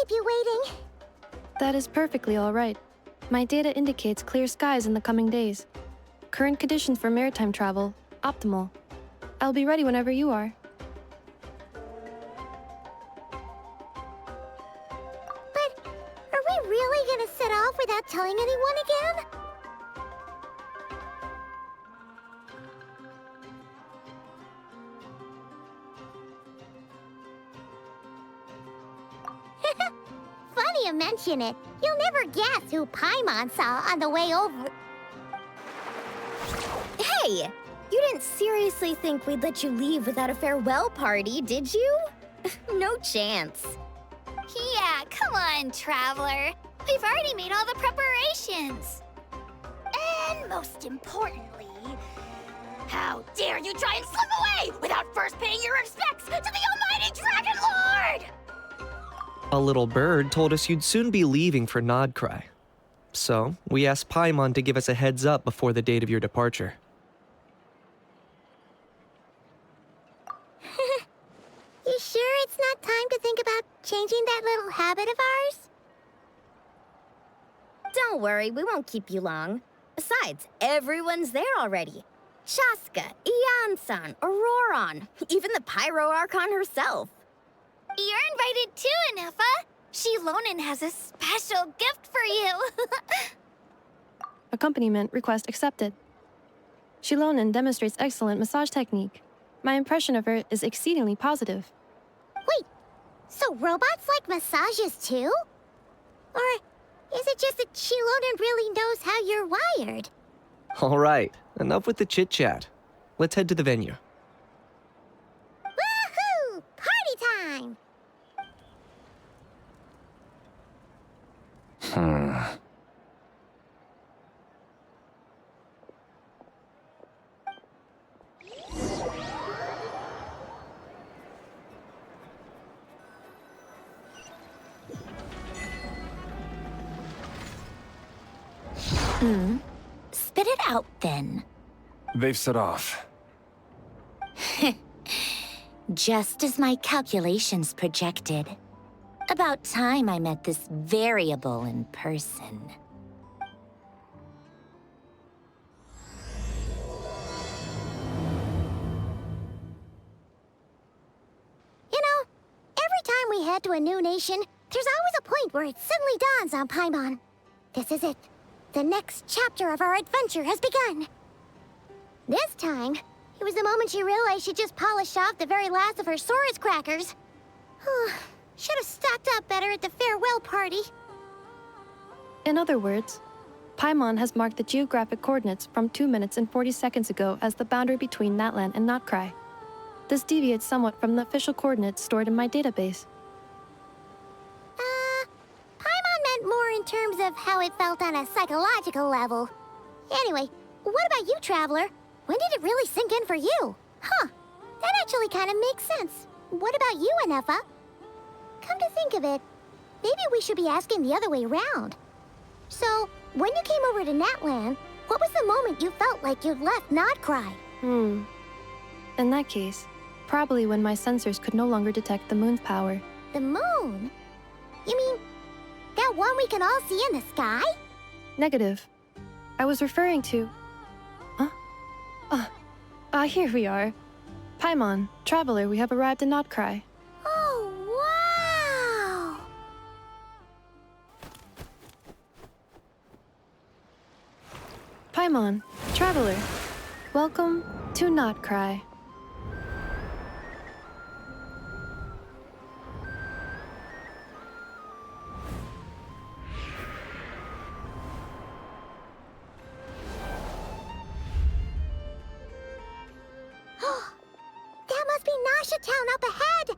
keep you waiting. That is perfectly all right. My data indicates clear skies in the coming days. Current conditions for maritime travel, optimal. I'll be ready whenever you are. But are we really gonna set off without telling anyone again? Funny you mention it. You'll never guess who Paimon saw on the way over. Hey! You didn't seriously think we'd let you leave without a farewell party, did you? No chance. Yeah, come on, Traveler. We've already made all the preparations. And most importantly, how dare you try and slip away without first paying your respects to the almighty Dragon Lord! A little bird told us you'd soon be leaving for Nodcry. So, we asked Paimon to give us a heads up before the date of your departure. You sure it's not time to think about changing that little habit of ours? Don't worry, we won't keep you long. Besides, everyone's there already. Shaska, Ian-san, Auroron, even the Pyro Archon herself. You're invited too, Anefa. Shilonen has a special gift for you. Accompaniment request accepted. Shilonen demonstrates excellent massage technique. My impression of her is exceedingly positive. Wait, so robots like massages too? Or is it just that Shilonen really knows how you're wired? All right, enough with the chit-chat. Let's head to the venue. Woohoo! Party time! Spit it out, then. They've set off. Just as my calculations projected. About time I met this variable in person. You know, every time we head to a new nation, there's always a point where it suddenly dawns on Paimon. This is it. The next chapter of our adventure has begun. This time, it was the moment she realized she just polished off the very last of her Saurus crackers. Should have stocked up better at the farewell party. In other words, Paimon has marked the geographic coordinates from 2 minutes and 40 seconds ago as the boundary between Natlan and Notcry. This deviates somewhat from the official coordinates stored in my database. Paimon meant more in terms of how it felt on a psychological level. Anyway, what about you, Traveler? When did it really sink in for you? Huh, that actually kind of makes sense. What about you, Anefa? Come to think of it, maybe we should be asking the other way around. So, when you came over to Natlan, what was the moment you felt like you'd left Nodcry? In that case, probably when my sensors could no longer detect the moon's power. The moon? You mean, that one we can all see in the sky? Negative. I was referring to... here we are. Paimon, Traveler, we have arrived in Notcry. Oh, wow! Paimon, Traveler, welcome to Notcry. That must be Nasha Town up ahead!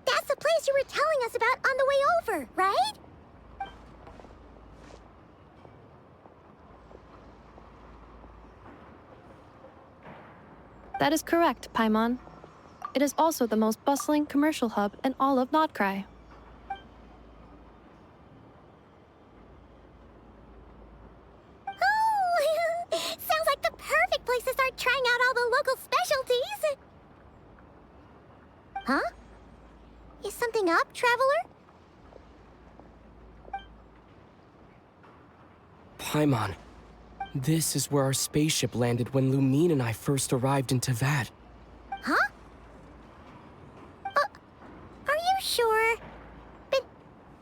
That's the place you were telling us about on the way over, right? That is correct, Paimon. It is also the most bustling commercial hub in all of Notcry. Oh, sounds like the perfect place to start trying out all the local specialties. Huh? Is something up, Traveler? Paimon, this is where our spaceship landed when Lumine and I first arrived in Teyvat. Huh? Are you sure? But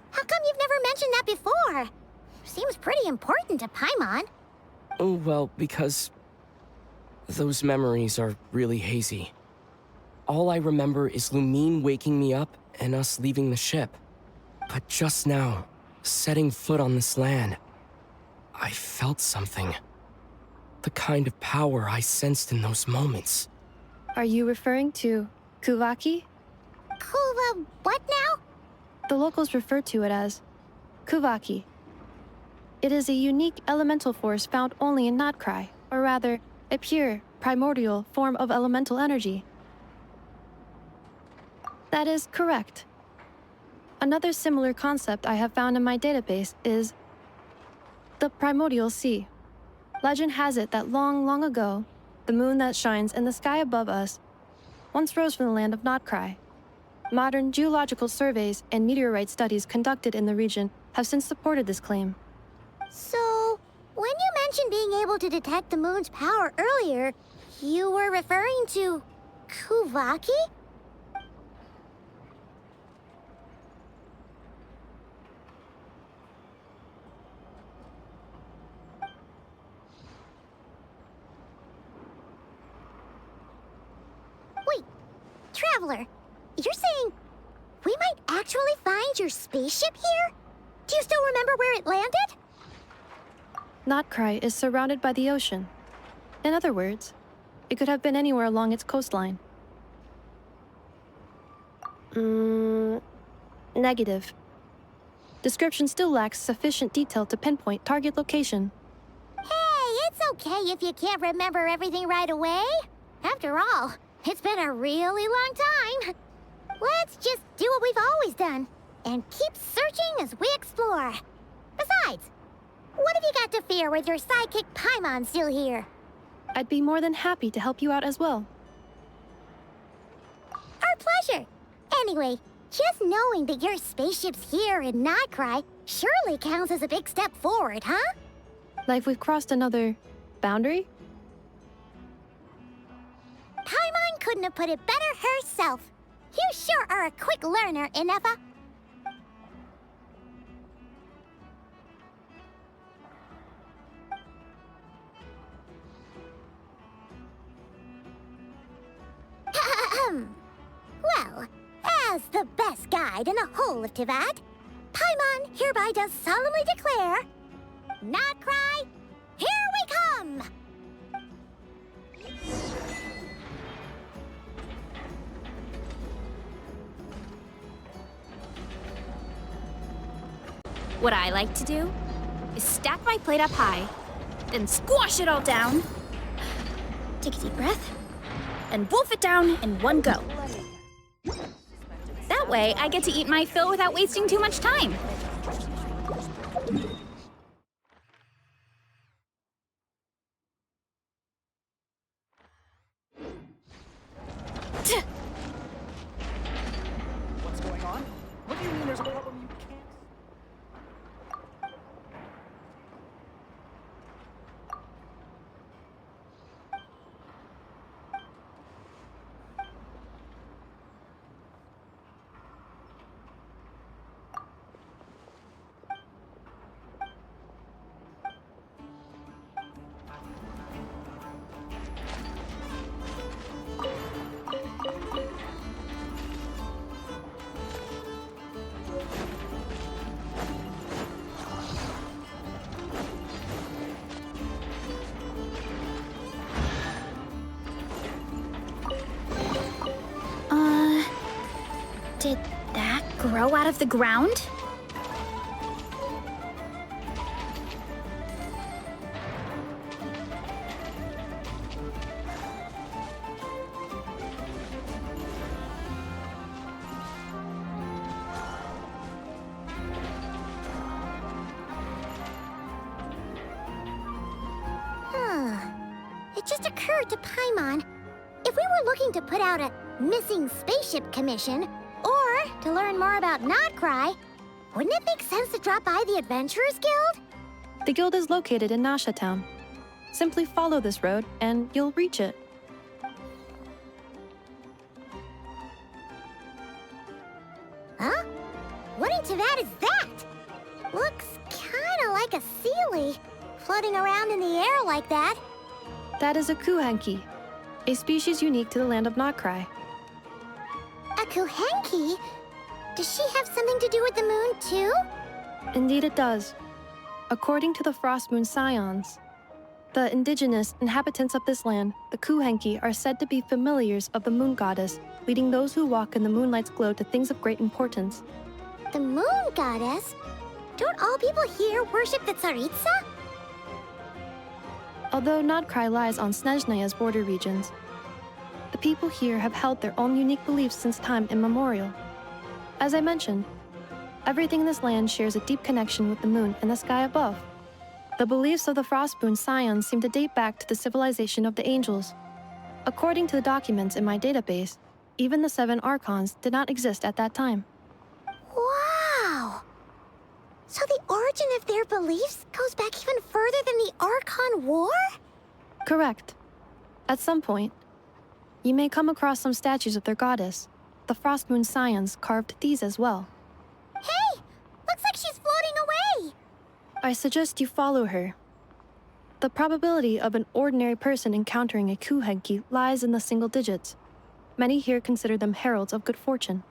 how come you've never mentioned that before? Seems pretty important to Paimon. Oh, well, because those memories are really hazy. All I remember is Lumine waking me up and us leaving the ship. But just now, setting foot on this land, I felt something. The kind of power I sensed in those moments. Are you referring to Kuvaki? What now? The locals refer to it as Kuvaki. It is a unique elemental force found only in Notcry, or rather, a pure, primordial form of elemental energy. That is correct. Another similar concept I have found in my database is the primordial sea. Legend has it that long, long ago, the moon that shines in the sky above us once rose from the land of Notcry. Modern geological surveys and meteorite studies conducted in the region have since supported this claim. So, when you mentioned being able to detect the moon's power earlier, you were referring to Kuvaki? Wait, Traveler, you're saying we might actually find your spaceship here? Do you still remember where it landed? Notcry is surrounded by the ocean. In other words, it could have been anywhere along its coastline. Negative. Description still lacks sufficient detail to pinpoint target location. Hey, it's okay if you can't remember everything right away. After all, it's been a really long time. Let's just do what we've always done and keep searching as we explore. Besides, what have you got to fear with your sidekick Paimon still here? I'd be more than happy to help you out as well. Our pleasure. Anyway, just knowing that your spaceship's here in Notcry surely counts as a big step forward, huh? Like we've crossed another boundary? Paimon couldn't have put it better herself. You sure are a quick learner, Inefa. Well, as the best guide in the whole of Teyvat, Paimon hereby does solemnly declare, Notcry, here we come! What I like to do is stack my plate up high, then squash it all down, take a deep breath, and wolf it down in one go. That way, I get to eat my fill without wasting too much time. What's going on? What do you mean there's a problem you can't? Did that grow out of the ground? It just occurred to Paimon, if we were looking to put out a missing spaceship commission, or to learn more about Notcry, wouldn't it make sense to drop by the Adventurers Guild? The guild is located in Nasha Town. Simply follow this road and you'll reach it. Huh? What in Teyvat is that? Looks kinda like a Sealy, floating around in the air like that. That is a Kuhenki, a species unique to the land of Notcry. A Kuhenki? Does she have something to do with the moon, too? Indeed it does. According to the Frost Moon Scions, the indigenous inhabitants of this land, the Kuhenki, are said to be familiars of the moon goddess, leading those who walk in the moonlight's glow to things of great importance. The moon goddess? Don't all people here worship the Tsaritsa? Although Notcry lies on Snezhnaya's border regions, the people here have held their own unique beliefs since time immemorial. As I mentioned, everything in this land shares a deep connection with the moon and the sky above. The beliefs of the Frostmoon Scions seem to date back to the civilization of the angels. According to the documents in my database, even the 7 Archons did not exist at that time. Wow! So the origin of their beliefs goes back even further than the Archon War? Correct. At some point, you may come across some statues of their goddess. The Frostmoon Scions carved these as well. Hey! Looks like she's floating away! I suggest you follow her. The probability of an ordinary person encountering a Kuhenki lies in the single digits. Many here consider them heralds of good fortune.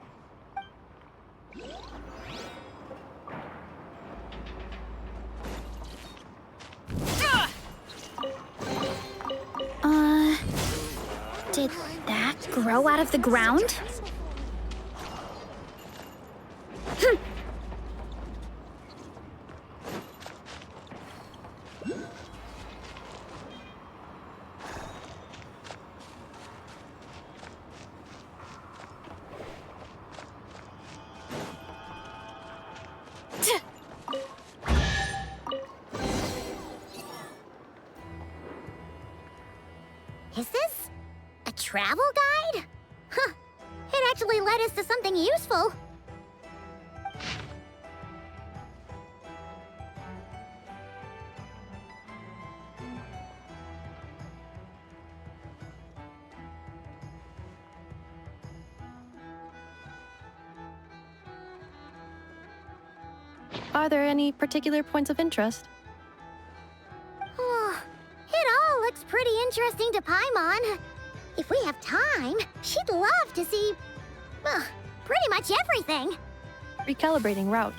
Did that grow out of the ground? Is this a travel guide? Huh. It actually led us to something useful. Are there any particular points of interest? Oh, it all looks pretty interesting to Paimon. If we have time, she'd love to see, pretty much everything. Recalibrating route.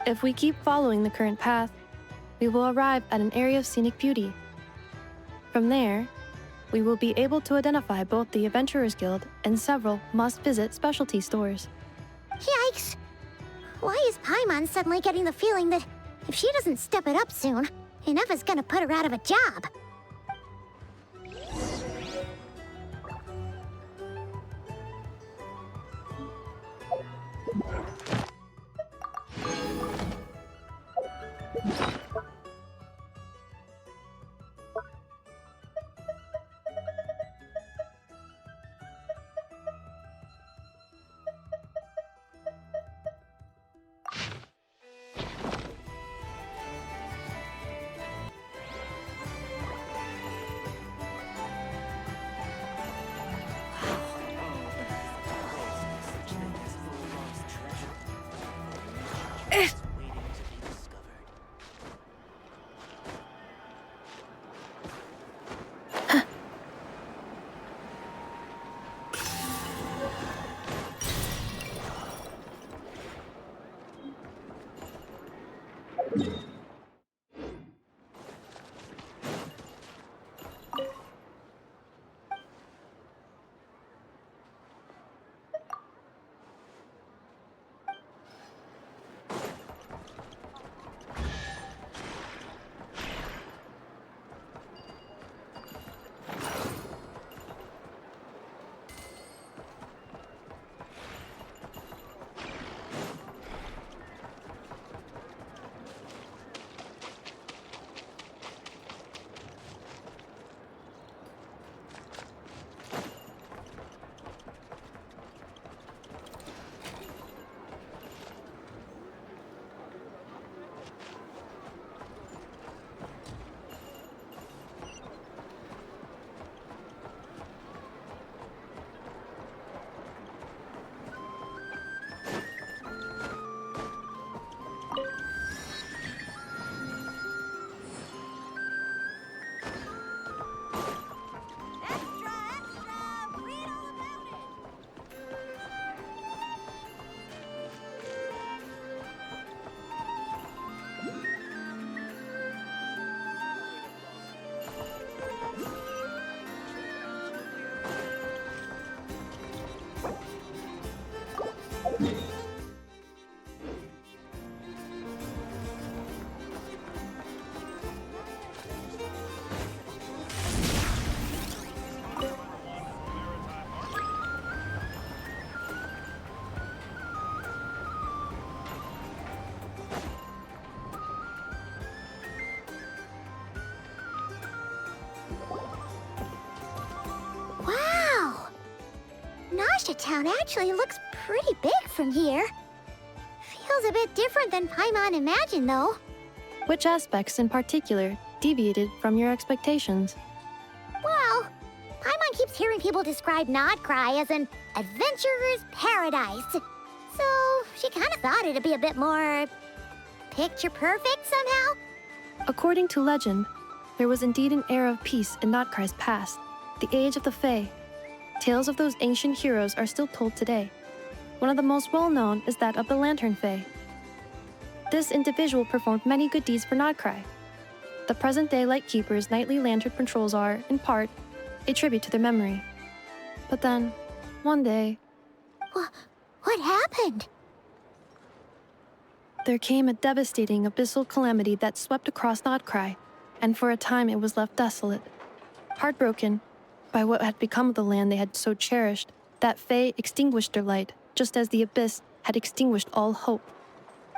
If we keep following the current path, we will arrive at an area of scenic beauty. From there, we will be able to identify both the Adventurers Guild and several must-visit specialty stores. Yikes! Why is Paimon suddenly getting the feeling that if she doesn't step it up soon, Ineva's gonna put her out of a job? town actually looks pretty big from here. Feels a bit different than Paimon imagined, though. Which aspects in particular deviated from your expectations? Well, Paimon keeps hearing people describe Nodcry as an adventurer's paradise. So she kind of thought it'd be a bit more picture perfect somehow. According to legend, there was indeed an era of peace in Notcry's past, the age of the Fae. Tales of those ancient heroes are still told today. One of the most well-known is that of the Lantern Fae. This individual performed many good deeds for Nodcry. The present-day Lightkeeper's nightly lantern patrols are, in part, a tribute to their memory. But then, one day, What happened? there came a devastating abyssal calamity that swept across Nodcry, and for a time it was left desolate. Heartbroken by what had become of the land they had so cherished, that Fae extinguished their light, just as the abyss had extinguished all hope.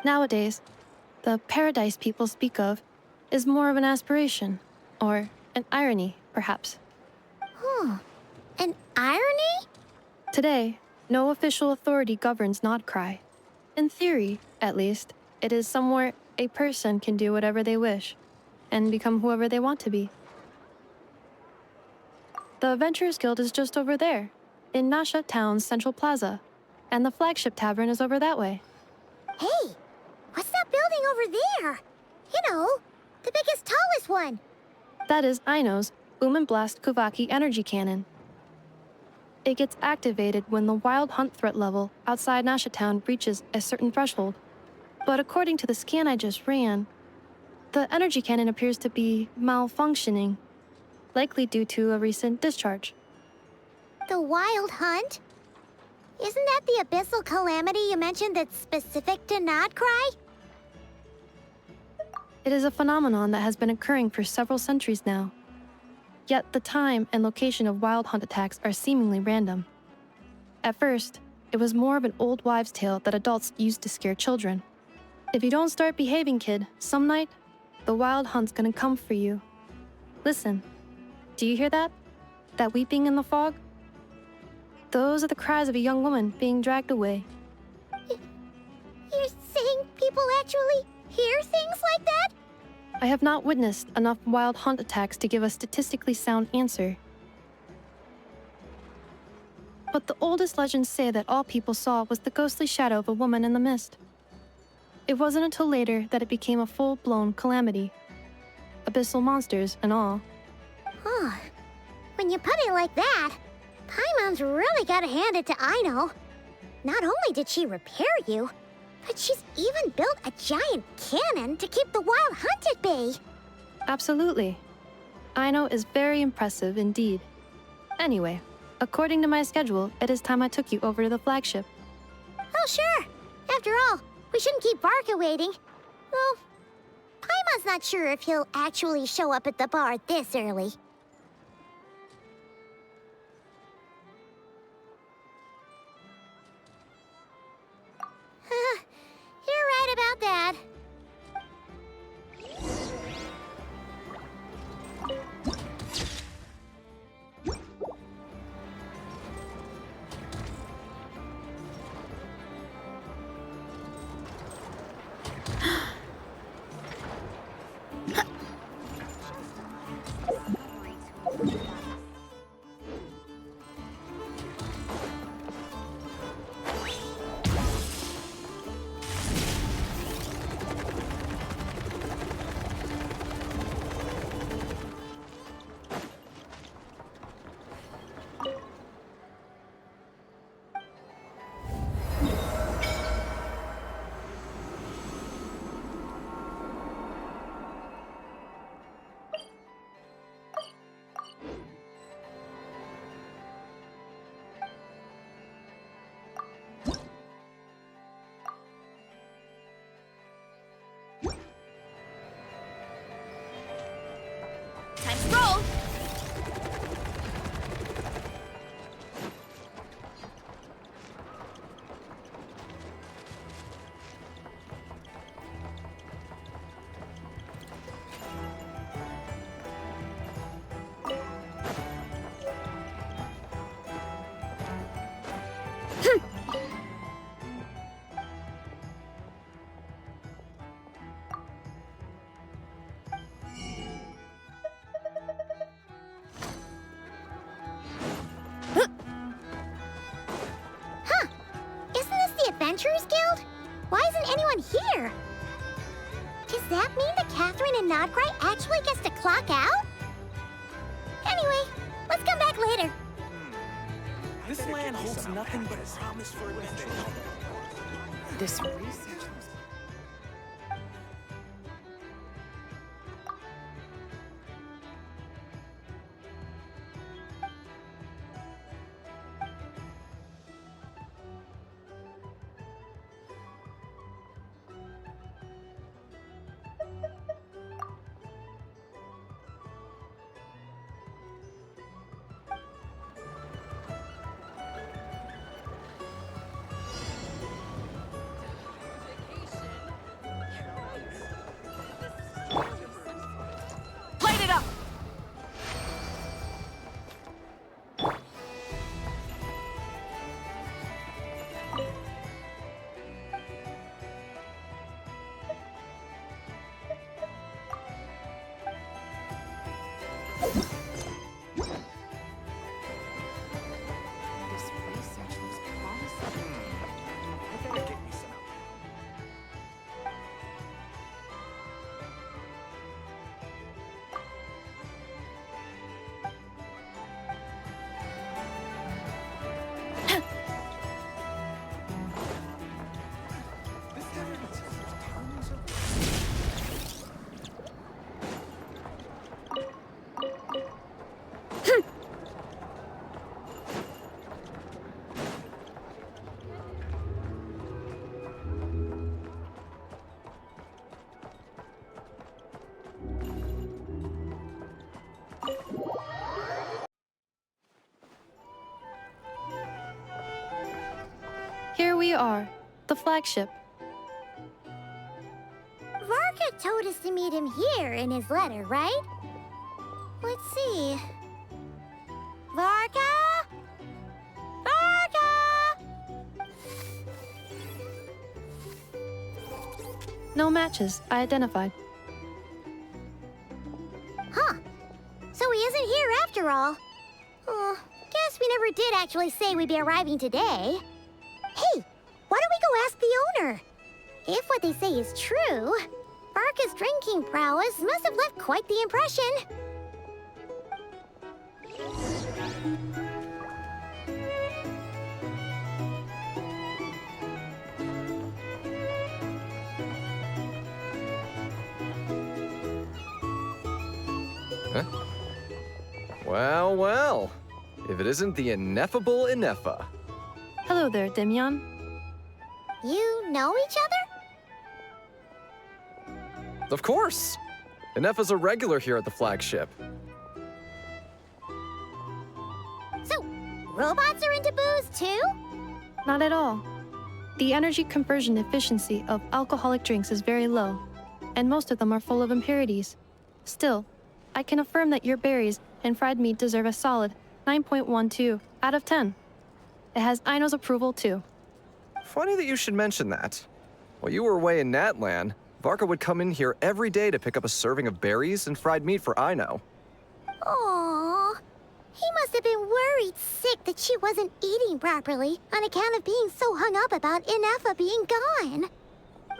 Nowadays, the paradise people speak of is more of an aspiration, or an irony, perhaps. An irony? Today, no official authority governs Nodcry. In theory, at least, it is somewhere a person can do whatever they wish, and become whoever they want to be. The Adventurers Guild is just over there, in Nasha Town's Central Plaza, and the flagship tavern is over that way. Hey, what's that building over there? You know, the biggest, tallest one. That is Aino's Blast Kuvaki energy cannon. It gets activated when the wild hunt threat level outside Nasha Town reaches a certain threshold. But according to the scan I just ran, the energy cannon appears to be malfunctioning, likely due to a recent discharge. The Wild Hunt? Isn't that the abyssal calamity you mentioned that's specific to Nodcry? It is a phenomenon that has been occurring for several centuries now. Yet the time and location of wild hunt attacks are seemingly random. At first, it was more of an old wives' tale that adults used to scare children. If you don't start behaving, kid, some night, the wild hunt's gonna come for you. Listen, do you hear that? That weeping in the fog? Those are the cries of a young woman being dragged away. You're saying people actually hear things like that? I have not witnessed enough wild hunt attacks to give a statistically sound answer. But the oldest legends say that all people saw was the ghostly shadow of a woman in the mist. It wasn't until later that it became a full-blown calamity. Abyssal monsters and all. Huh. When you put it like that, Paimon's really gotta hand it to Aino. Not only did she repair you, but she's even built a giant cannon to keep the wild hunt at bay. Absolutely. Aino is very impressive indeed. Anyway, according to my schedule, it is time I took you over to the flagship. Oh, sure. After all, we shouldn't keep Barca waiting. Well, Paimon's not sure if he'll actually show up at the bar this early. You're right about that. Time to roll! that mean that Catherine and Nodcry actually gets to clock out? Anyway, let's come back later. This land holds nothing but promise for adventure. This research. Light it up! This research looks promising. I better get me some. This evidence has tons of. Here we are, the flagship. Varka told us to meet him here in his letter, right? Let's see. Varka? Varka! No matches, I identified. Huh. So he isn't here after all. Oh, guess we never did actually say we'd be arriving today. Hey, why don't we go ask the owner? If what they say is true, Varka's drinking prowess must have left quite the impression. Well, well. If it isn't the ineffable Ineffa. Hello there, Demian. You know each other? Of course! Ineffa's a regular here at the flagship. So, robots are into booze too? Not at all. The energy conversion efficiency of alcoholic drinks is very low, and most of them are full of impurities. Still, I can affirm that your berries and fried meat deserve a solid 9.12 out of 10. It has Aino's approval too. Funny that you should mention that. While you were away in Natlan, Varka would come in here every day to pick up a serving of berries and fried meat for Aino. Aww. He must have been worried sick that she wasn't eating properly on account of being so hung up about Ineffa being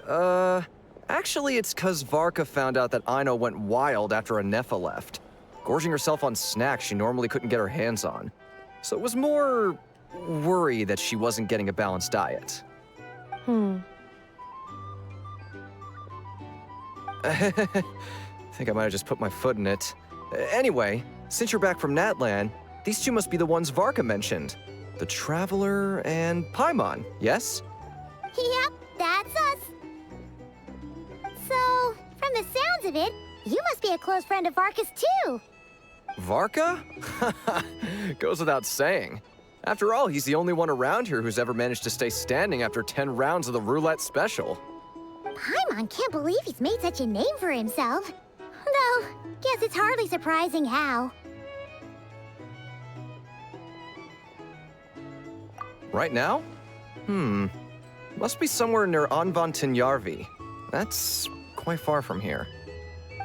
gone. Actually it's 'cause Varka found out that Aino went wild after Ineffa left, gorging herself on snacks she normally couldn't get her hands on. So it was more worry that she wasn't getting a balanced diet. I think I might have just put my foot in it. Anyway, since you're back from Natlan, these two must be the ones Varka mentioned. The Traveler and Paimon, yes? Yep, that's us. So, from the sounds of it, you must be a close friend of Varka's too. Varka? Goes without saying. After all, he's the only one around here who's ever managed to stay standing after 10 rounds of the roulette special. Paimon can't believe he's made such a name for himself. Though, guess it's hardly surprising how. Right now? Must be somewhere near Anvantinyarvi. That's quite far from here.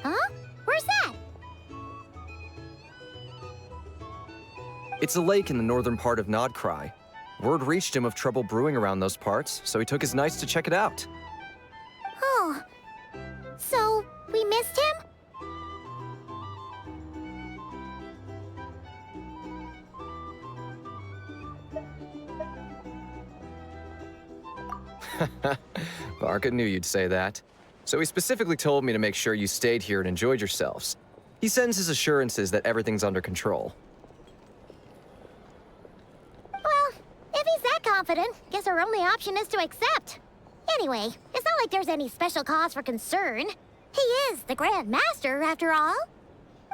Huh? Where's that? It's a lake in the northern part of Nodcry. Word reached him of trouble brewing around those parts, so he took his knights to check it out. Oh. So, Varka knew you'd say that. So he specifically told me to make sure you stayed here and enjoyed yourselves. He sends his assurances that everything's under control. Well, if he's that confident, guess our only option is to accept. Anyway, it's not like there's any special cause for concern. He is the Grand Master, after all.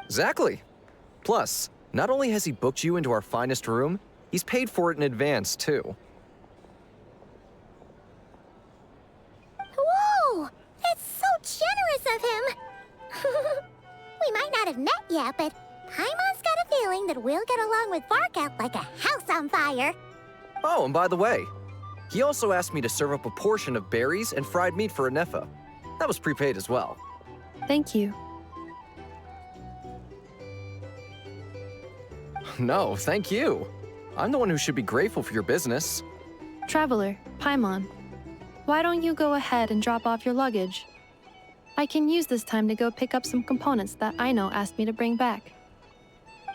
Exactly. Plus, not only has he booked you into our finest room, he's paid for it in advance, too. Whoa! That's so generous of him! We might not have met yet, but Paimon's got a feeling that we'll get along with Varka like a house on fire. Oh, and by the way, he also asked me to serve up a portion of berries and fried meat for Anefa. That was prepaid as well. Thank you. No, thank you. I'm the one who should be grateful for your business. Traveler, Paimon, why don't you go ahead and drop off your luggage? I can use this time to go pick up some components that Aino asked me to bring back.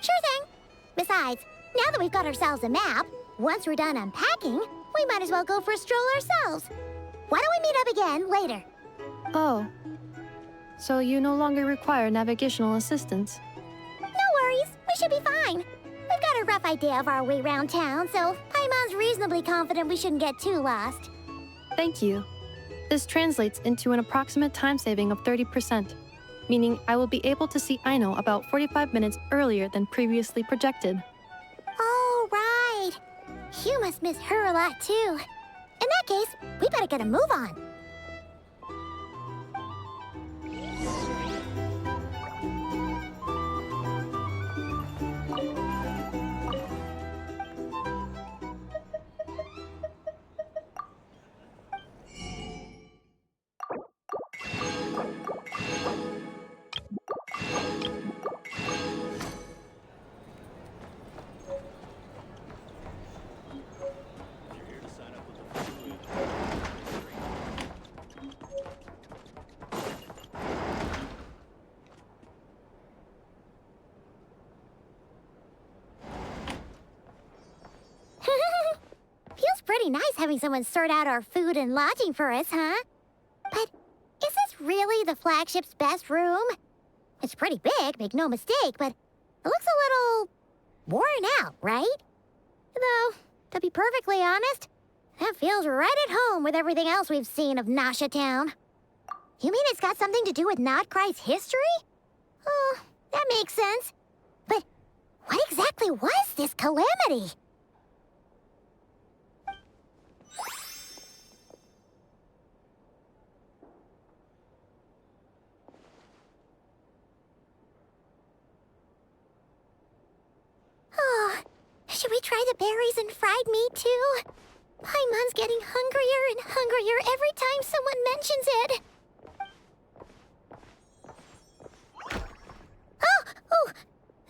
Sure thing. Besides, now that we've got ourselves a map, once we're done unpacking, we might as well go for a stroll ourselves. Why don't we meet up again later? Oh. So you no longer require navigational assistance? No worries, we should be fine. We've got a rough idea of our way around town, so Paimon's reasonably confident we shouldn't get too lost. Thank you. This translates into an approximate time saving of 30%, meaning I will be able to see Aino about 45 minutes earlier than previously projected. Oh, right. You must miss her a lot, too. In that case, we better get a move on. Feels pretty nice having someone sort out our food and lodging for us, huh? But is this really the flagship's best room? It's pretty big, make no mistake, but it looks a little worn out, right? Though, to be perfectly honest, that feels right at home with everything else we've seen of Nasha Town. You mean it's got something to do with Nodcry's history? Oh, that makes sense. But what exactly was this calamity? Oh, should we try the berries and fried meat too? Paimon's getting hungrier and hungrier every time someone mentions it. Oh,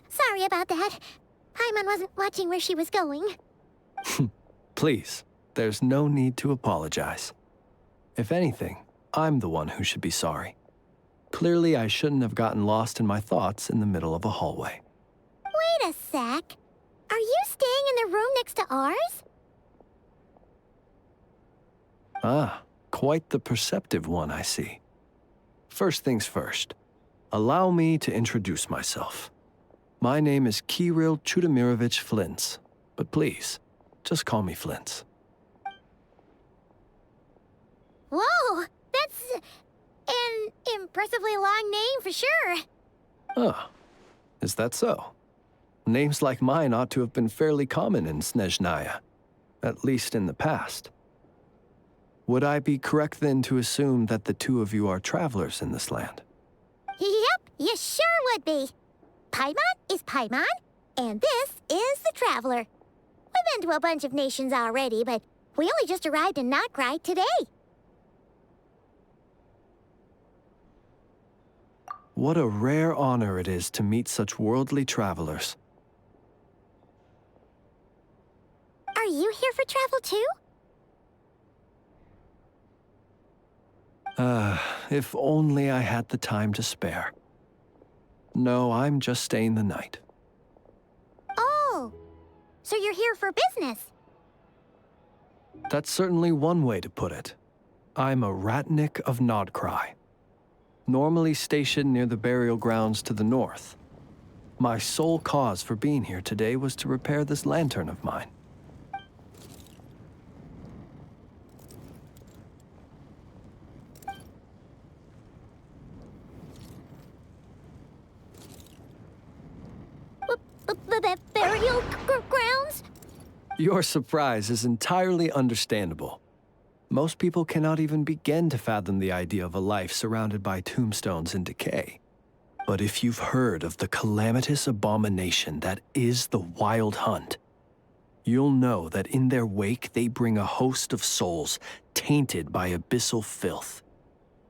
sorry about that. Paimon wasn't watching where she was going. Please, there's no need to apologize. If anything, I'm the one who should be sorry. Clearly, I shouldn't have gotten lost in my thoughts in the middle of a hallway. Wait a sec. Are you staying in the room next to ours? Ah, quite the perceptive one, I see. First things first, allow me to introduce myself. My name is Kirill Chudamirovich Flintz, but please, just call me Flintz. Whoa, that's an impressively long name for sure. Ah, is that so? Names like mine ought to have been fairly common in Snezhnaya, at least in the past. Would I be correct then to assume that the two of you are travelers in this land? Yep, you sure would be. Paimon is Paimon, and this is the Traveler. We've been to a bunch of nations already, but we only just arrived in Nodcry today. What a rare honor it is to meet such worldly travelers. Are you here for travel too? If only I had the time to spare. No, I'm just staying the night. Oh, so you're here for business? That's certainly one way to put it. I'm a Ratnik of Nodcry, normally stationed near the burial grounds to the north. My sole cause for being here today was to repair this lantern of mine. Burial grounds? Your surprise is entirely understandable. Most people cannot even begin to fathom the idea of a life surrounded by tombstones and decay. But if you've heard of the calamitous abomination that is the Wild Hunt, you'll know that in their wake they bring a host of souls tainted by abyssal filth.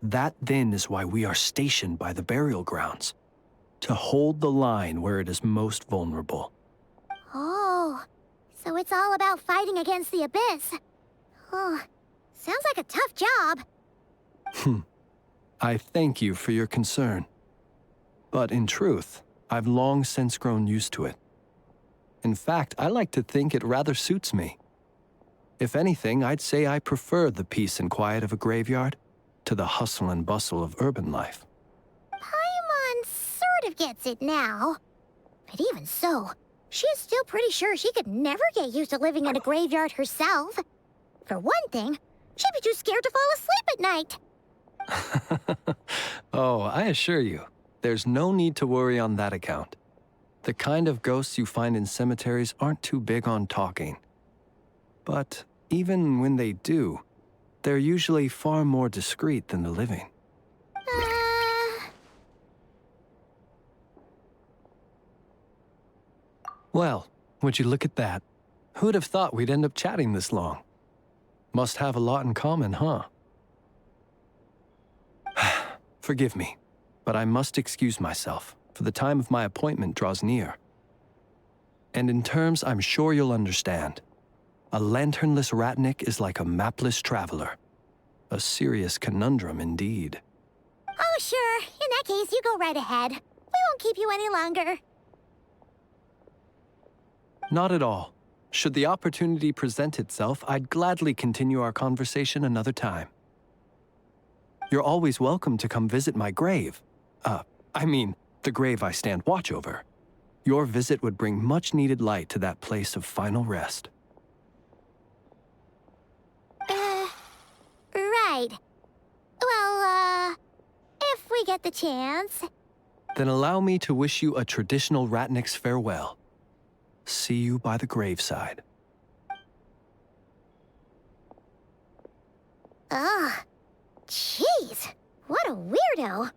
That then is why we are stationed by the burial grounds, to hold the line where it is most vulnerable. Oh, so it's all about fighting against the abyss. Oh, sounds like a tough job. I thank you for your concern. But in truth, I've long since grown used to it. In fact, I like to think it rather suits me. If anything, I'd say I prefer the peace and quiet of a graveyard to the hustle and bustle of urban life. Paimon sort of gets it now. But even so, she is still pretty sure she could never get used to living in a graveyard herself. For one thing, she'd be too scared to fall asleep at night. Oh, I assure you, there's no need to worry on that account. The kind of ghosts you find in cemeteries aren't too big on talking. But even when they do, they're usually far more discreet than the living. Well, would you look at that? Who'd have thought we'd end up chatting this long? Must have a lot in common, huh? Forgive me, but I must excuse myself, for the time of my appointment draws near. And in terms I'm sure you'll understand, a lanternless Ratnik is like a mapless traveler. A serious conundrum indeed. Oh, sure. In that case, you go right ahead. We won't keep you any longer. Not at all. Should the opportunity present itself, I'd gladly continue our conversation another time. You're always welcome to come visit my grave. I mean, the grave I stand watch over. Your visit would bring much-needed light to that place of final rest. Right. Well, if we get the chance. Then allow me to wish you a traditional Ratnik's farewell. See you by the graveside. Ugh. Jeez. What a weirdo.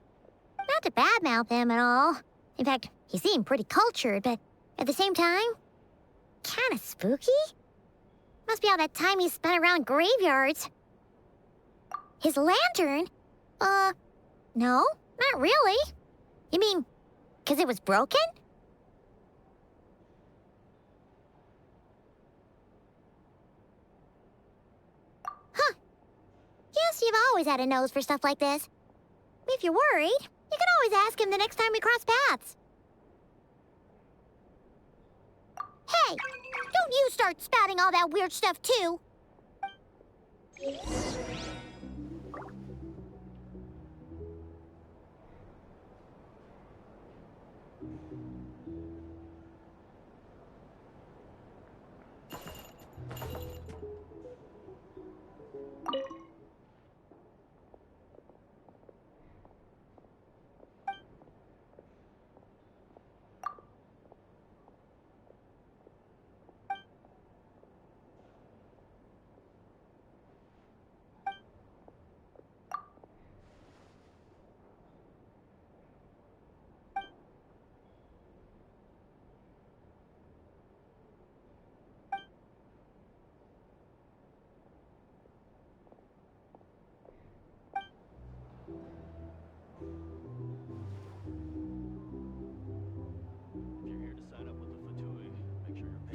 Not to badmouth him at all. In fact, he seemed pretty cultured, but at the same time, kinda spooky? Must be all that time he spent around graveyards. His lantern? No, not really. You mean, 'cause it was broken? Huh. Guess you've always had a nose for stuff like this. If you're worried, you can always ask him the next time we cross paths. Hey, don't you start spouting all that weird stuff too.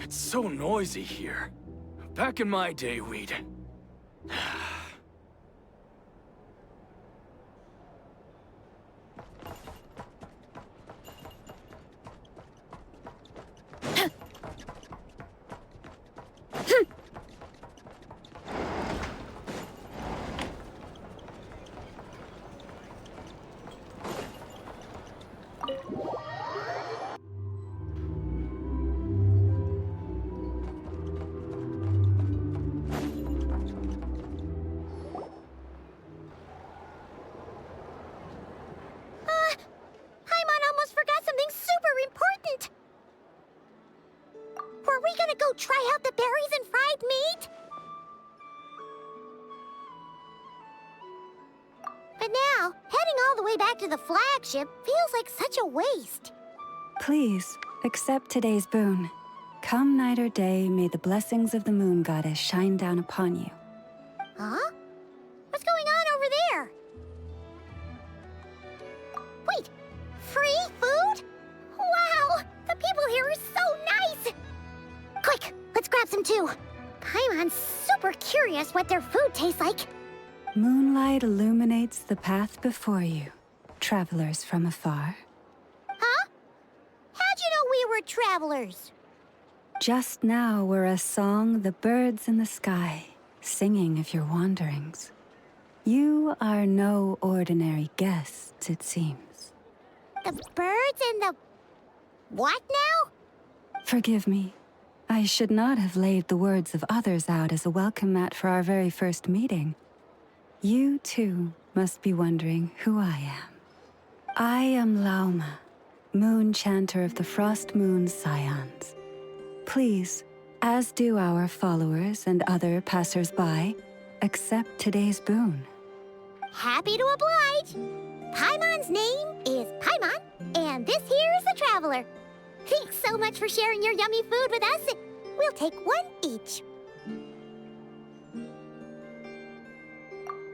It's so noisy here. Back in my day, we'd... try out the berries and fried meat? But now, heading all the way back to the flagship feels like such a waste. Please, accept today's boon. Come night or day, may the blessings of the moon goddess shine down upon you. Huh? What's going on over there? Wait, free food? Wow, the people here are so nice! Quick, let's grab some too. Paimon's super curious what their food tastes like. Moonlight illuminates the path before you, travelers from afar. Huh? How'd you know we were travelers? Just now were a song the birds in the sky, singing of your wanderings. You are no ordinary guests, it seems. The birds and the... what now? Forgive me. I should not have laid the words of others out as a welcome mat for our very first meeting. You, too, must be wondering who I am. I am Lauma, moon chanter of the Frost Moon Scions. Please, as do our followers and other passers-by, accept today's boon. Happy to oblige. Paimon's name is Paimon, and this here is the traveler. Thanks so much for sharing your yummy food with us. We'll take one each.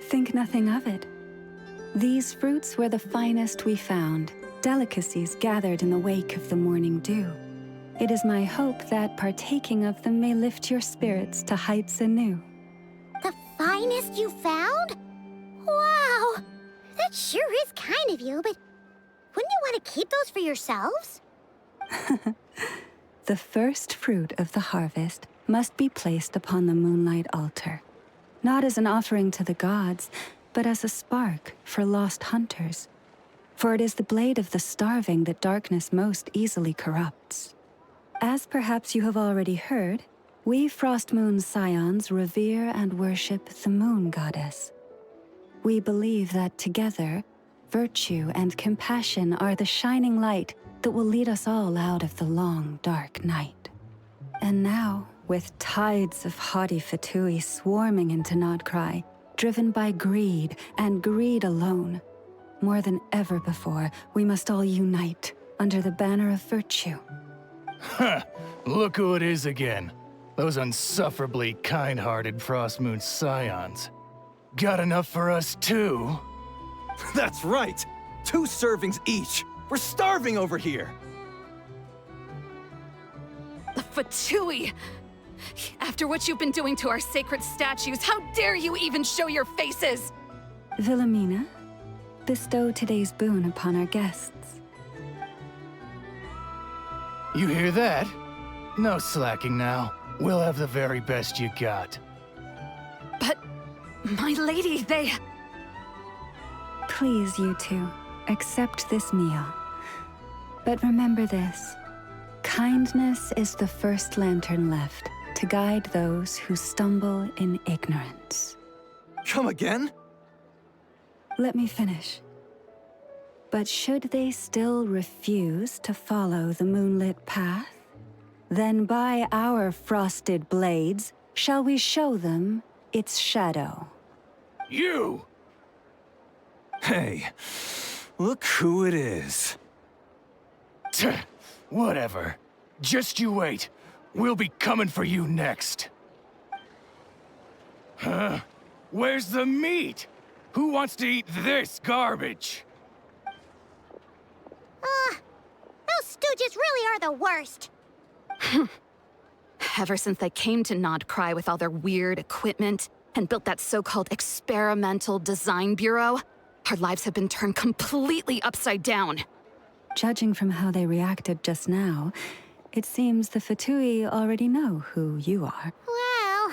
Think nothing of it. These fruits were the finest we found, delicacies gathered in the wake of the morning dew. It is my hope that partaking of them may lift your spirits to heights anew. The finest you found? Wow! That sure is kind of you, but wouldn't you want to keep those for yourselves? The first fruit of the harvest must be placed upon the moonlight altar. Not as an offering to the gods, but as a spark for lost hunters. For it is the blade of the starving that darkness most easily corrupts. As perhaps you have already heard, we Frost Moon Scions revere and worship the moon goddess. We believe that together, virtue and compassion are the shining light that will lead us all out of the long, dark night. And now, with tides of haughty Fatui swarming into Nodcry, driven by greed and greed alone, more than ever before, we must all unite under the banner of virtue. Huh, look who it is again. Those unsufferably kind-hearted Frost Moon Scions. Got enough for us too? That's right! 2 servings each! We're starving over here! Fatui! After what you've been doing to our sacred statues, how dare you even show your faces? Wilhelmina, bestow today's boon upon our guests. You hear that? No slacking now. We'll have the very best you got. But, my lady, they... Please, you two, accept this meal. But remember this. Kindness is the first lantern left to guide those who stumble in ignorance. Come again? Let me finish. But should they still refuse to follow the moonlit path, then by our frosted blades shall we show them its shadow. You! Hey, look who it is. Whatever. Just you wait. We'll be coming for you next. Huh? Where's the meat? Who wants to eat this garbage? Those stooges really are the worst. Ever since they came to Nodcry with all their weird equipment and built that so-called experimental design bureau, our lives have been turned completely upside down. Judging from how they reacted just now, it seems the Fatui already know who you are. Well,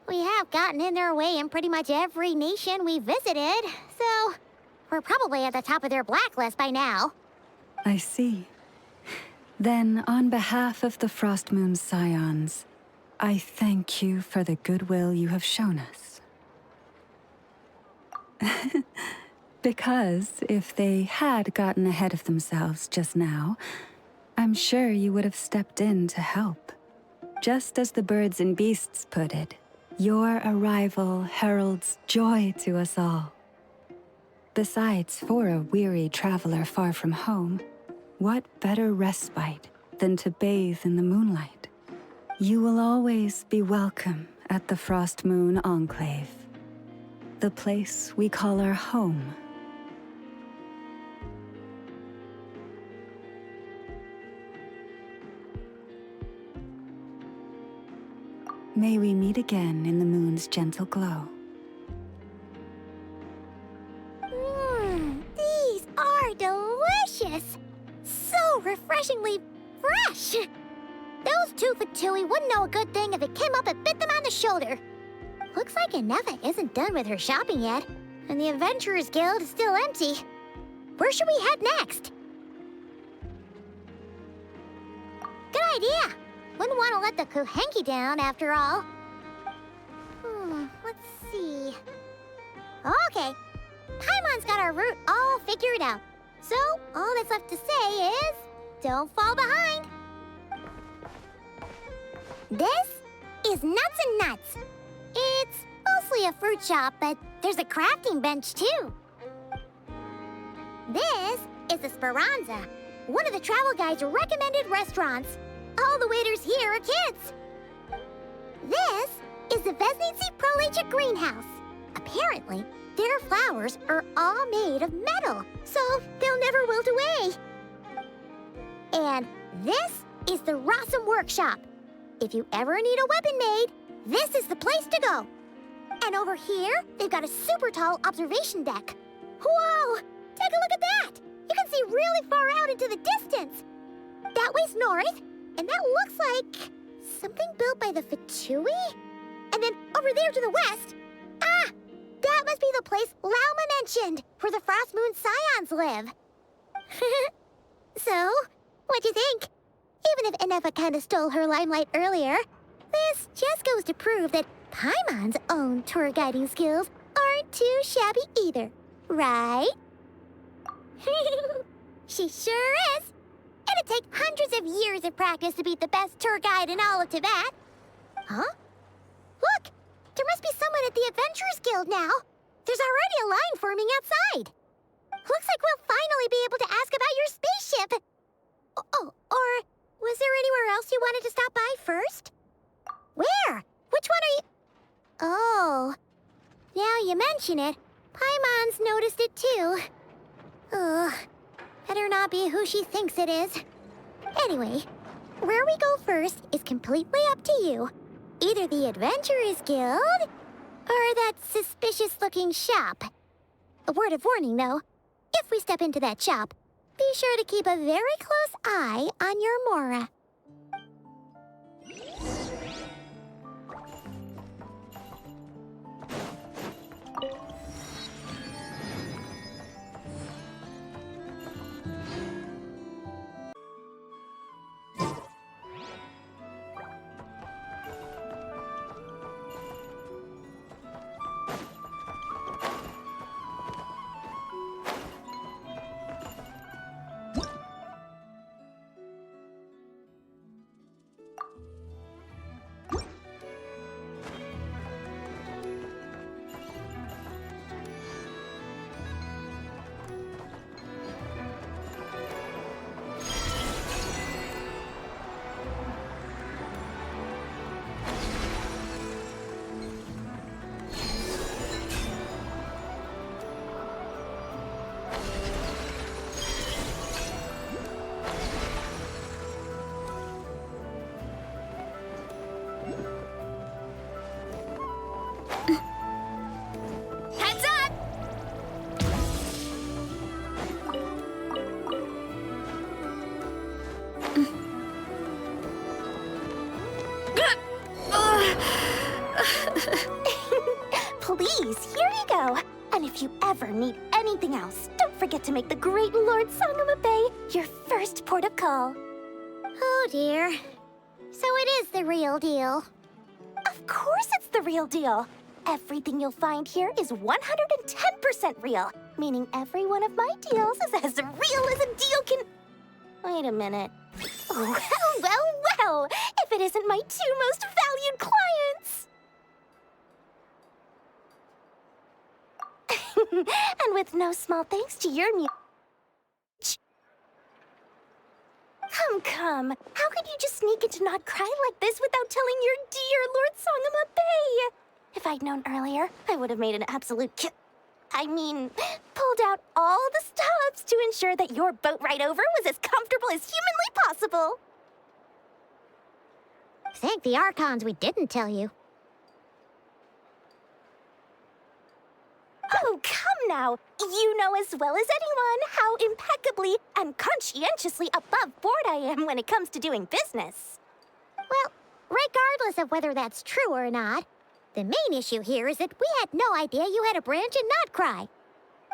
we have gotten in their way in pretty much every nation we visited, so we're probably at the top of their blacklist by now. I see. Then, on behalf of the Frost Moon Scions, I thank you for the goodwill you have shown us. Because if they had gotten ahead of themselves just now, I'm sure you would have stepped in to help. Just as the birds and beasts put it, your arrival heralds joy to us all. Besides, for a weary traveler far from home, what better respite than to bathe in the moonlight? You will always be welcome at the Frost Moon Enclave, the place we call our home. May we meet again in the moon's gentle glow. These are delicious! So refreshingly fresh! Those 2 for 2 wouldn't know a good thing if it came up and bit them on the shoulder. Looks like Anefa isn't done with her shopping yet, and the Adventurers Guild is still empty. Where should we head next? Good idea! Wouldn't want to let the Kuhenki down, after all. Let's see. Okay. Paimon's got our route all figured out. So, all that's left to say is, don't fall behind. This is Nuts and Nuts. It's mostly a fruit shop, but there's a crafting bench, too. This is the Speranza, one of the travel guide's recommended restaurants. All the waiters here are kids. This is the Vesnici Prolecha greenhouse. Apparently, their flowers are all made of metal, so they'll never wilt away. And this is the Rossum workshop. If you ever need a weapon made, this is the place to go. And over here, they've got a super tall observation deck. Whoa! Take a look at that! You can see really far out into the distance. That way's north, and that looks like something built by the Fatui? And then over there to the west, that must be the place Lauma mentioned, where the Frost Moon Scions live. So, what'd you think? Even if Anefa kinda stole her limelight earlier, this just goes to prove that Paimon's own tour guiding skills aren't too shabby either, right? She sure is. It'd take hundreds of years of practice to beat the best tour guide in all of Tibet. Huh? Look! There must be someone at the Adventurers Guild now. There's already a line forming outside. Looks like we'll finally be able to ask about your spaceship. Oh, or was there anywhere else you wanted to stop by first? Where? Which one are you... Oh, now you mention it, Paimon's noticed it too. Ugh, better not be who she thinks it is. Anyway, where we go first is completely up to you. Either the Adventurers Guild, or that suspicious-looking shop. A word of warning, though. If we step into that shop, be sure to keep a very close eye on your Mora. Please, here you go. And if you ever need anything else, don't forget to make the great Lord Sangama Bay your first port of call. Oh dear. So it is the real deal. Of course it's the real deal. Everything you'll find here is 110% real, meaning every one of my deals is as real as a deal can... Wait a minute. Oh, well, if it isn't my two most valued clients! And with no small thanks to your Come. How could you just sneak into Not Cry like this without telling your dear Lord Sangama Bay? If I'd known earlier, I would have made an absolute pulled out all the stops to ensure that your boat ride over was as comfortable as humanly possible. Thank the Archons we didn't tell you. Oh, come now. You know as well as anyone how impeccably and conscientiously above board I am when it comes to doing business. Well, regardless of whether that's true or not, the main issue here is that we had no idea you had a branch in Notcry.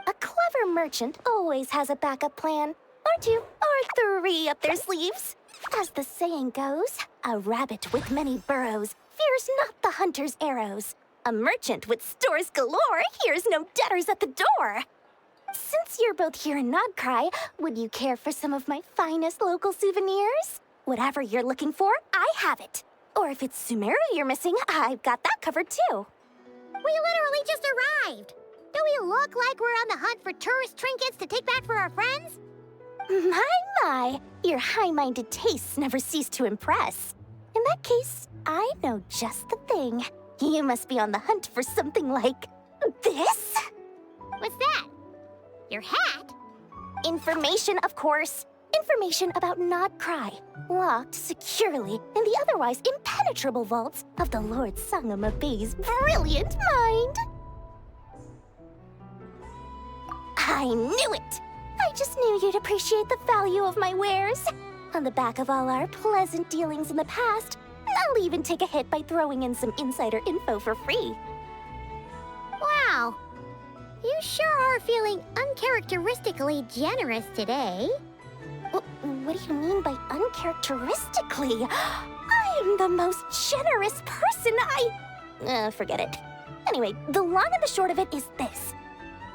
A clever merchant always has a backup plan, or two, or three up their sleeves. As the saying goes, a rabbit with many burrows fears not the hunter's arrows. A merchant with stores galore hears no debtors at the door. Since you're both here in Nodcry, would you care for some of my finest local souvenirs? Whatever you're looking for, I have it. Or if it's Sumeru you're missing, I've got that covered too. We literally just arrived. Do we look like we're on the hunt for tourist trinkets to take back for our friends? My, your high-minded tastes never cease to impress. In that case, I know just the thing. You must be on the hunt for something like this? What's that? Your hat? Information, of course. Information about Nodcry, locked securely in the otherwise impenetrable vaults of the Lord Sangama Bay's brilliant mind. I knew it! I just knew you'd appreciate the value of my wares. On the back of all our pleasant dealings in the past, I'll even take a hit by throwing in some insider info for free. Wow. You sure are feeling uncharacteristically generous today. What do you mean by uncharacteristically? I am the most generous person forget it. Anyway, the long and the short of it is this.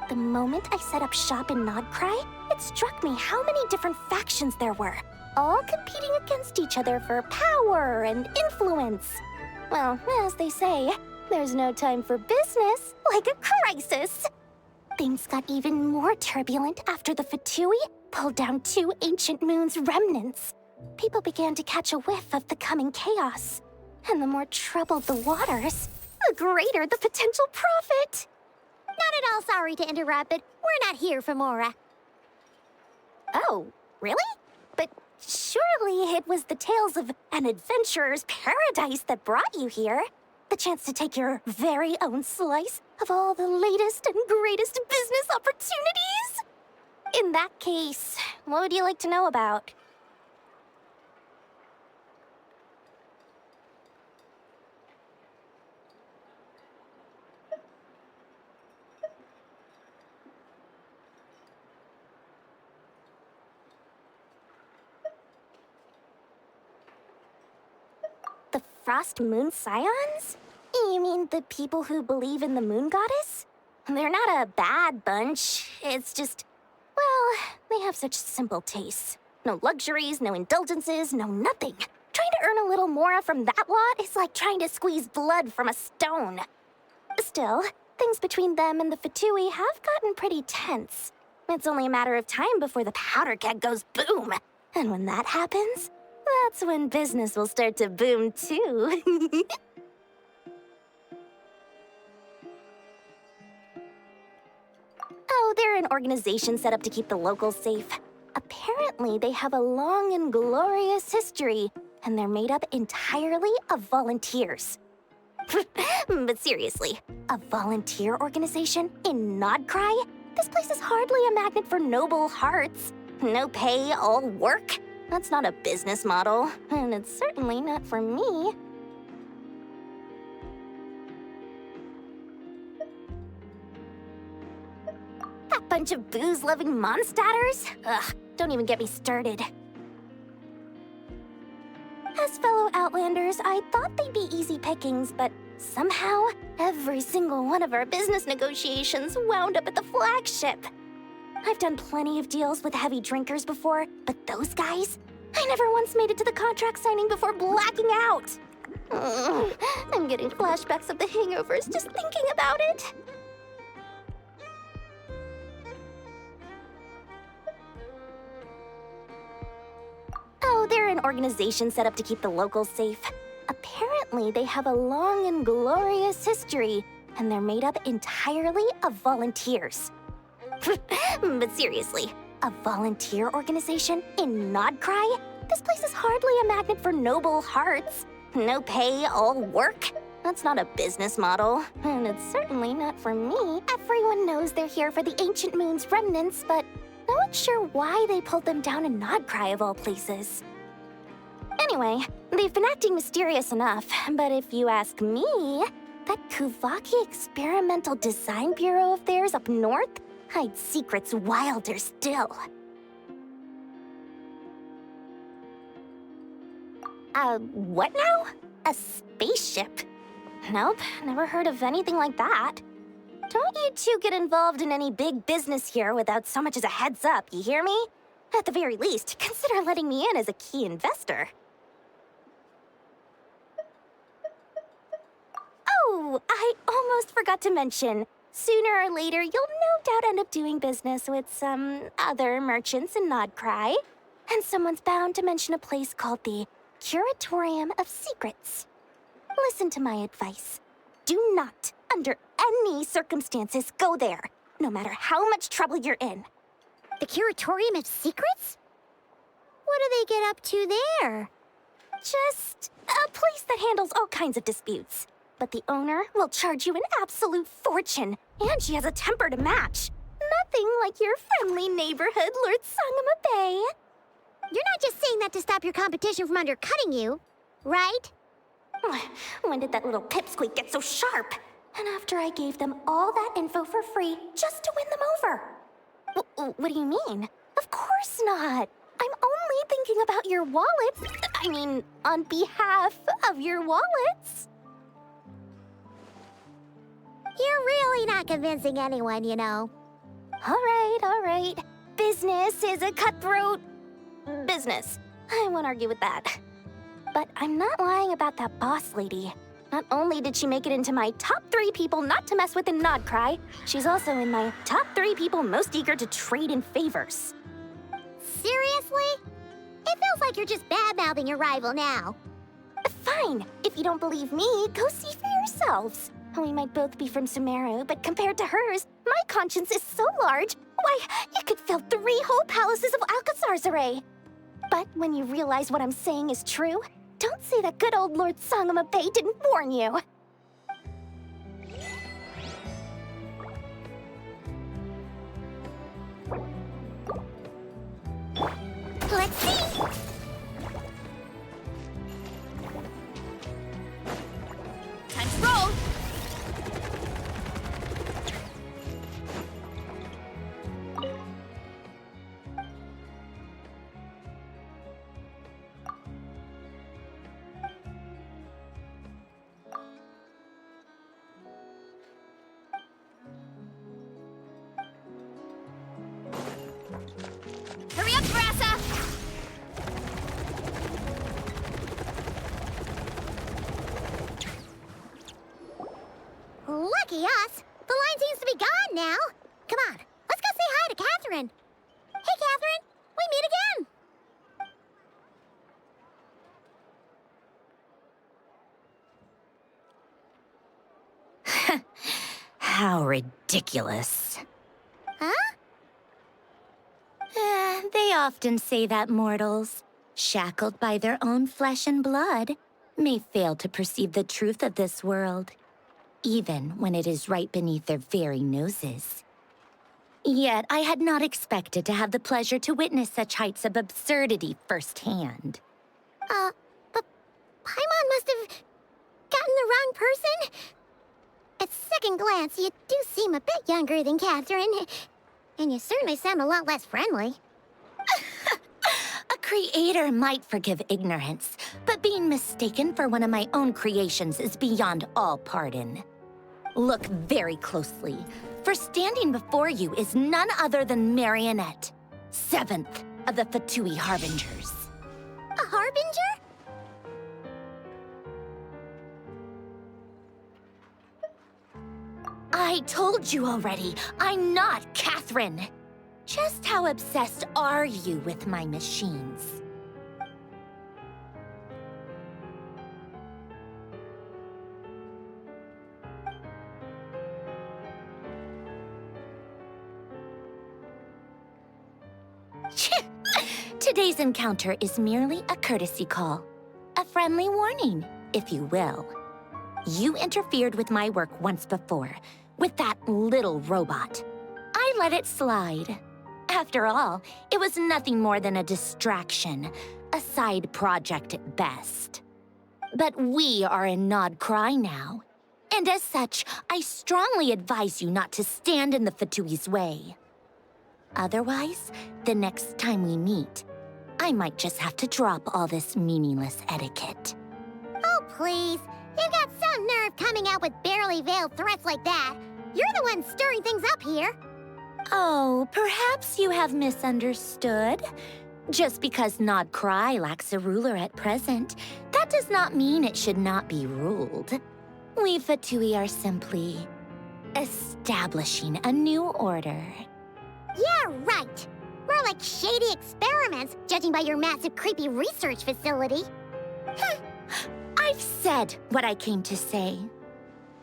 The moment I set up shop in Nodcry, it struck me how many different factions there were, all competing against each other for power and influence. Well, as they say, there's no time for business like a crisis. Things got even more turbulent after the Fatui pulled down 2 ancient moons' remnants. People began to catch a whiff of the coming chaos. And the more troubled the waters, the greater the potential profit. Not at all sorry to interrupt, but we're not here for Mora. Oh, really? But surely it was the tales of an adventurer's paradise that brought you here. The chance to take your very own slice of all the latest and greatest business opportunities? In that case, what would you like to know about? The Frost Moon Scions? You mean the people who believe in the Moon Goddess? They're not a bad bunch. It's just, well, they have such simple tastes. No luxuries, no indulgences, no nothing. Trying to earn a little more from that lot is like trying to squeeze blood from a stone. Still, things between them and the Fatui have gotten pretty tense. It's only a matter of time before the powder keg goes boom. And when that happens, that's when business will start to boom too. Oh, they're an organization set up to keep the locals safe. Apparently, they have a long and glorious history, and they're made up entirely of volunteers. But seriously, a volunteer organization in Nodcry? This place is hardly a magnet for noble hearts. No pay, all work. That's not a business model, and it's certainly not for me. That bunch of booze-loving monstators? Ugh, don't even get me started. As fellow Outlanders, I thought they'd be easy pickings, but somehow, every single one of our business negotiations wound up at the flagship. I've done plenty of deals with heavy drinkers before, but those guys? I never once made it to the contract signing before blacking out. I'm getting flashbacks of the hangovers just thinking about it. Oh, they're an organization set up to keep the locals safe. Apparently, they have a long and glorious history, and they're made up entirely of volunteers. But seriously, a volunteer organization in Nodcry? This place is hardly a magnet for noble hearts. No pay, all work? That's not a business model, and it's certainly not for me. Everyone knows they're here for the Ancient Moon's remnants, but no one's sure why they pulled them down in Nodcry of all places. Anyway, they've been acting mysterious enough, but if you ask me, that Kuvaki Experimental Design Bureau of theirs up north hides secrets wilder still. What now? A spaceship? Nope, never heard of anything like that. Don't you two get involved in any big business here without so much as a heads up, you hear me? At the very least, consider letting me in as a key investor. Oh, I almost forgot to mention. Sooner or later, you'll no doubt end up doing business with some other merchants in Nodcry. And someone's bound to mention a place called the Curatorium of Secrets. Listen to my advice. Do not, under any circumstances, go there, no matter how much trouble you're in. The Curatorium of Secrets? What do they get up to there? Just a place that handles all kinds of disputes. But the owner will charge you an absolute fortune, and she has a temper to match. Nothing like your friendly neighborhood, Lord Sangama Bay. You're not just saying that to stop your competition from undercutting you, right? When did that little pipsqueak get so sharp? And after I gave them all that info for free just to win them over. What do you mean? Of course not. I'm only thinking about your wallets. I mean, on behalf of your wallets. You're really not convincing anyone, you know. All right. Business is a cutthroat business. I won't argue with that. But I'm not lying about that boss lady. Not only did she make it into my top 3 people not to mess with in Nodcry, she's also in my top 3 people most eager to trade in favors. Seriously? It feels like you're just bad-mouthing your rival now. Fine. If you don't believe me, go see for yourselves. We might both be from Sumeru, but compared to hers, my conscience is so large, why, it could fill 3 whole palaces of Alcazar's array. But when you realize what I'm saying is true, don't say that good old Lord Sangama Bay didn't warn you. Let's see. Time to roll! Hurry up, Grassa! Lucky us. The line seems to be gone now. Come on, let's go say hi to Catherine. Hey, Catherine, we meet again. How ridiculous. Huh? They often say that mortals, shackled by their own flesh and blood, may fail to perceive the truth of this world, even when it is right beneath their very noses. Yet I had not expected to have the pleasure to witness such heights of absurdity firsthand. But Paimon must have gotten the wrong person. At second glance, you do seem a bit younger than Catherine, and you certainly sound a lot less friendly. A creator might forgive ignorance, but being mistaken for one of my own creations is beyond all pardon. Look very closely, for standing before you is none other than Marionette, 7th of the Fatui Harbingers. Harbinger? I told you already, I'm not Catherine. Just how obsessed are you with my machines? Today's encounter is merely a courtesy call. A friendly warning, if you will. You interfered with my work once before, with that little robot. I let it slide. After all, it was nothing more than a distraction, a side project at best. But we are in Nod Cry now, and as such, I strongly advise you not to stand in the Fatui's way. Otherwise, the next time we meet, I might just have to drop all this meaningless etiquette. Oh, please. You've got some nerve coming out with barely veiled threats like that. You're the one stirring things up here. Oh, perhaps you have misunderstood. Just because Nod Cry lacks a ruler at present, that does not mean it should not be ruled. We Fatui are simply establishing a new order. Yeah, right. More like shady experiments, judging by your massive, creepy research facility. I've said what I came to say.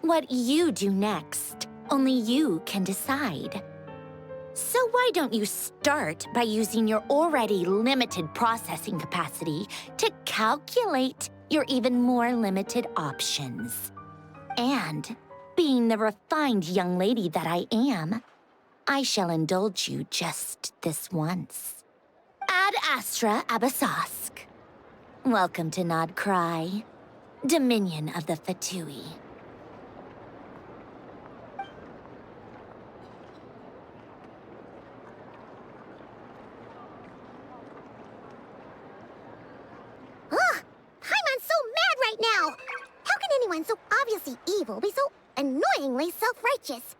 What you do next, only you can decide. So why don't you start by using your already limited processing capacity to calculate your even more limited options? And, being the refined young lady that I am, I shall indulge you just this once. Ad Astra Abasask. Welcome to Nod Cry, Dominion of the Fatui. Ugh! Paimon's so mad right now! How can anyone so obviously evil be so annoyingly self-righteous?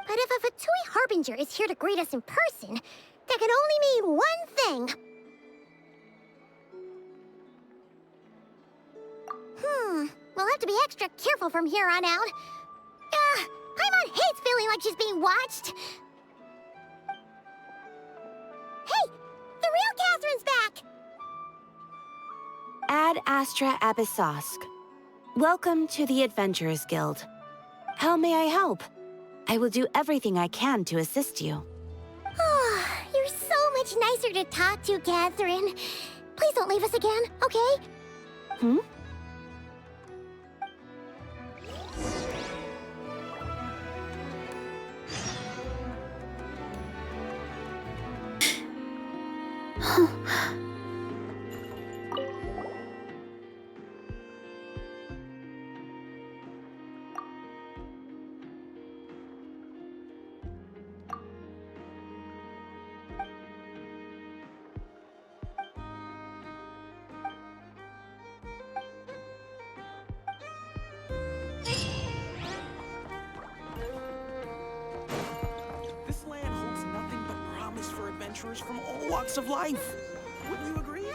But if a Fatui Harbinger is here to greet us in person, that can only mean one thing. We'll have to be extra careful from here on out. Paimon hates feeling like she's being watched. Hey! The real Catherine's back! Ad Astra Abyssosque. Welcome to the Adventurers Guild. How may I help? I will do everything I can to assist you. You're so much nicer to talk to, Catherine. Please don't leave us again, okay? Hmm? This land holds nothing but promise for adventurers from all walks of life. Wouldn't you agree?